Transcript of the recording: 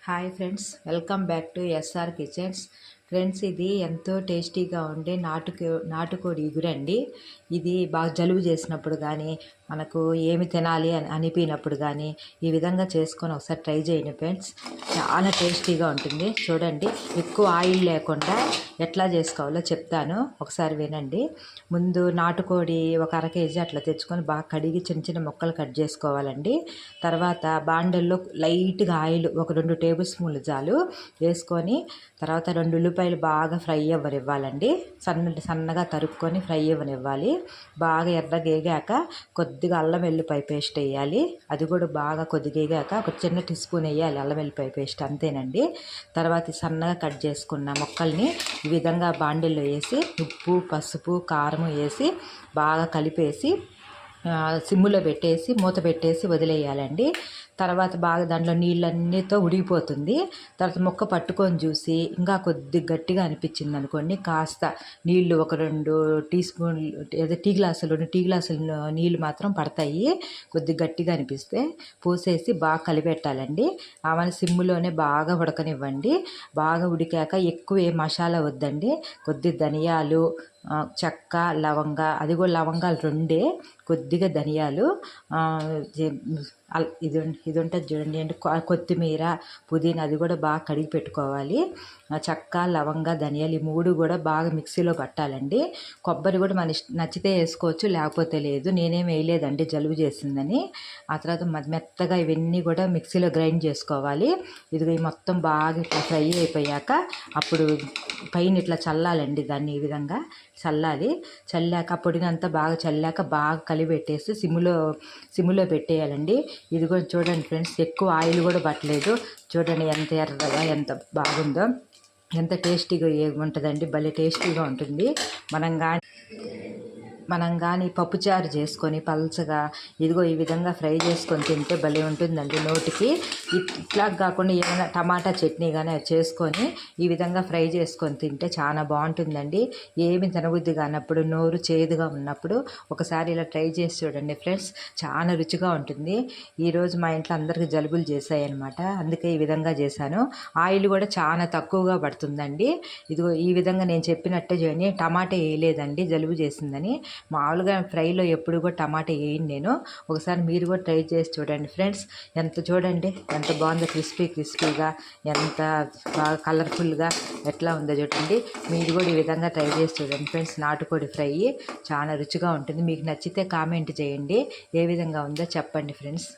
Hi friends, welcome back to SR kitchens. Friends, ఇది ఎంతో టేస్టీగా ఉండే నాటుకోడి ఇగురండి. ఇది బాగా జలుబు చేసినప్పుడు కానీ, మనకు ఏమి తినాలి అని అనిపించినప్పుడు కానీ ఈ విధంగా చేసుకొని ఒకసారి ట్రై చేయండి ఫ్రెండ్స్. చాలా టేస్టీగా ఉంటుంది. చూడండి, ఎక్కువ ఆయిల్ లేకుండా ఎట్లా చేసుకోవాలో చెప్తాను, ఒకసారి వినండి. ముందు నాటుకోడి ఒక 1/2 కేజీ అట్లా తెచ్చుకొని బాగా కడిగి చిన్న చిన్న ముక్కలు కట్ చేసుకోవాలండి. తర్వాత బాండల్లో లైట్గా ఆయిల్ ఒక 2 టేబుల్ స్పూన్లు చాలు వేసుకొని, తర్వాత 2 ఉల్లిపాయలు బాగా ఫ్రై అవ్వనివ్వాలండి. సన్నగా తరుక్కొని ఫ్రై అవ్వనివ్వాలి. బాగా ఎర్రగా వేగాక కొద్దిగా అల్లం వెల్లిపాయ పేస్ట్ వేయాలి. అది కూడా బాగా కొద్దిగా వేగాక ఒక చిన్న టీ స్పూన్ వేయాలి అల్లం వెల్లిపాయ పేస్ట్, అంతేనండి. తర్వాత సన్నగా కట్ చేసుకున్న ముక్కల్ని ఈ విధంగా బాండిల్లో వేసి ఉప్పు, పసుపు, కారం వేసి బాగా కలిపేసి సిమ్ములో పెట్టేసి మూత పెట్టేసి వదిలేయాలండి. తర్వాత బాగా దాంట్లో నీళ్ళన్నితో ఉడిగిపోతుంది. తర్వాత ముక్క పట్టుకొని చూసి ఇంకా కొద్ది గట్టిగా అనిపించింది అనుకోండి, కాస్త నీళ్లు ఒక 2 టీ స్పూన్లు టీ గ్లాసులు 2 టీ గ్లాసులు నీళ్ళు మాత్రం పడతాయి. కొద్ది గట్టిగా అనిపిస్తే పోసేసి బాగా కలిపెట్టాలండి. ఆమెను సిమ్ములోనే బాగా ఉడకనివ్వండి. బాగా ఉడికాక ఎక్కువ ఏ మసాలా వద్దండి. కొద్ది ధనియాలు, చెక్క, లవంగ, అది కూడా లవంగాలు 2, కొద్దిగా ధనియాలు, ఇది ఉంటుంది చూడండి అంటే కొత్తిమీర, పుదీనా, అది కూడా బాగా కడిగి పెట్టుకోవాలి. చెక్క, లవంగ, ధనియాలు ఈ 3 కూడా బాగా మిక్సీలో పట్టాలండి. కొబ్బరి కూడా మన నచ్చితే వేసుకోవచ్చు, లేకపోతే లేదు. నేనేం వేయలేదండి జలుబు చేసిందని. ఆ తర్వాత మెత్తగా ఇవన్నీ కూడా మిక్సీలో గ్రైండ్ చేసుకోవాలి. ఇది మొత్తం బాగా ఇట్లా ఫ్రై అయిపోయాక అప్పుడు పైన ఇట్లా చల్లాలండి. దాన్ని ఈ విధంగా చల్లాక పొడినంతా బాగా చల్లాక బాగా కలిపెట్టేసి సిమ్ములో పెట్టేయాలండి. ఇది కూడా చూడండి ఫ్రెండ్స్, ఎక్కువ ఆయిల్ కూడా పట్టలేదు. చూడండి ఎంత ఎర్రగా ఎంత బాగుందో, ఎంత టేస్టీగా ఉంటుందండి. భలే టేస్టీగా ఉంటుంది. మనం కానీ పప్పుచారు చేసుకొని పల్చగా ఇదిగో ఈ విధంగా ఫ్రై చేసుకొని తింటే భలే ఉంటుందండి నోటికి. ఇట్లా కాకుండా ఏమైనా టమాటా చట్నీ కానీ చేసుకొని ఈ విధంగా ఫ్రై చేసుకొని తింటే చాలా బాగుంటుందండి. ఏమి తినబుద్ధి కానప్పుడు, నోరు చేదుగా ఉన్నప్పుడు ఒకసారి ఇలా ట్రై చేసి చూడండి ఫ్రెండ్స్, చాలా రుచిగా ఉంటుంది. ఈరోజు మా ఇంట్లో అందరికీ జలుబులు చేశాయన్నమాట, అందుకే ఈ విధంగా చేశాను. ఆయిల్ కూడా చాలా తక్కువగా పడుతుందండి. ఇదిగో ఈ విధంగా నేను చెప్పినట్టే చేయండి. టమాటా వేయలేదండి జలుబు చేసిందని. మామూలుగా ఫ్రైలో ఎప్పుడు కూడా టమాటా వేయను నేను. ఒకసారి మీరు కూడా ట్రై చేసి చూడండి ఫ్రెండ్స్. చూడండి ఎంత బాగుందో, క్రిస్పీగా, ఎంత బాగా కలర్ఫుల్గా ఎట్లా ఉందో చూడండి. మీరు కూడా ఈ విధంగా ట్రై చేసి చూడండి ఫ్రెండ్స్. నాటుకోడి ఫ్రై చాలా రుచిగా ఉంటుంది. మీకు నచ్చితే కామెంట్ చేయండి, ఏ విధంగా ఉందో చెప్పండి ఫ్రెండ్స్.